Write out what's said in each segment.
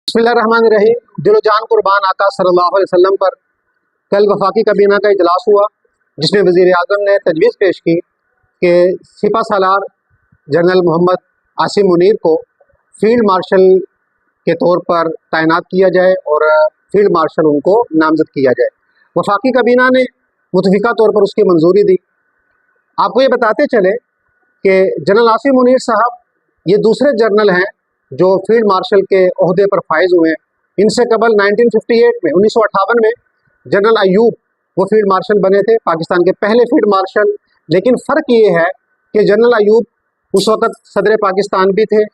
बिस्मिल्लाहिर्रहमानिर्रहीम। दिलो जान कुर्बान आका सल्लल्लाहु अलैहि वसल्लम पर कल वफाकी काबीना का इजलास हुआ, जिसमें वज़ीर आज़म ने तजवीज़ पेश की कि सिपा सालार जनरल मोहम्मद आसिम मुनीर को फील्ड मार्शल के तौर पर तैनात किया जाए और फील्ड मार्शल उनको नामज़द किया जाए। वफाकी काबीना ने मुतफ़िका तौर पर उसकी मंजूरी दी। आपको ये बताते चले कि जनरल आसिम मुनीर साहब ये दूसरे जनरल हैं जो फील्ड मार्शल के ओहदे पर फायज हुए हैं। इनसे कबल 1958 में 1958 में जनरल अयूब वो फील्ड मार्शल बने थे, पाकिस्तान के पहले फील्ड मार्शल। लेकिन फ़र्क ये है कि जनरल अयूब उस वक़्त सदर पाकिस्तान भी थे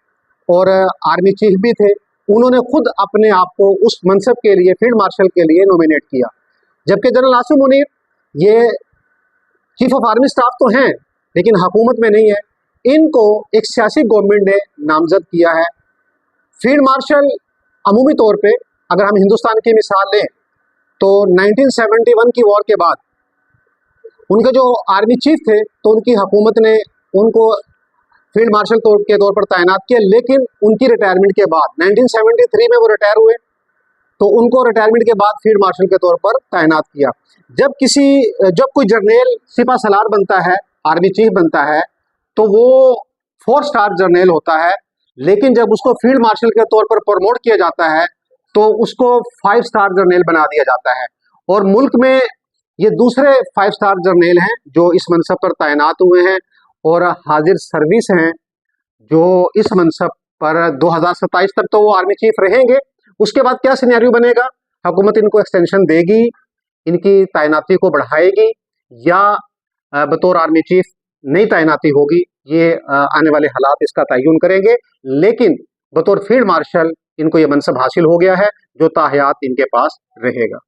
और आर्मी चीफ भी थे। उन्होंने खुद अपने आप को उस मनसब के लिए, फील्ड मार्शल के लिए नॉमिनेट किया, जबकि जनरल आसिम मुनीर ये चीफ ऑफ आर्मी स्टाफ तो हैं लेकिन हुकूमत में नहीं है। इनको एक सियासी गवर्नमेंट ने नामज़द किया है। फील्ड मार्शल अमूमी तौर पे अगर हम हिंदुस्तान की मिसाल लें तो 1971 की वॉर के बाद उनके जो आर्मी चीफ थे तो उनकी हुकूमत ने उनको फील्ड मार्शल के तौर पर तैनात किया। लेकिन उनकी रिटायरमेंट के बाद 1973 में वो रिटायर हुए तो उनको रिटायरमेंट के बाद फील्ड मार्शल के तौर पर तैनात किया। जब कोई जर्नल सिपा सलार बनता है, आर्मी चीफ बनता है, तो वो 4 स्टार जर्नल होता है। लेकिन जब उसको फील्ड मार्शल के तौर पर प्रमोट किया जाता है तो उसको 5 स्टार जर्नल बना दिया जाता है। और मुल्क में ये दूसरे 5 स्टार जर्नल हैं जो इस मनसब पर तैनात हुए हैं और हाजिर सर्विस हैं, जो इस मनसब पर 2027 तक तो वो आर्मी चीफ रहेंगे। उसके बाद क्या सिनेरियो बनेगा? हुकूमत इनको एक्सटेंशन देगी, इनकी तैनाती को बढ़ाएगी या बतौर आर्मी चीफ नई तैनाती होगी, ये आने वाले हालात इसका तयन करेंगे। लेकिन बतौर फील्ड मार्शल इनको ये मनसब हासिल हो गया है जो ताहयात इनके पास रहेगा।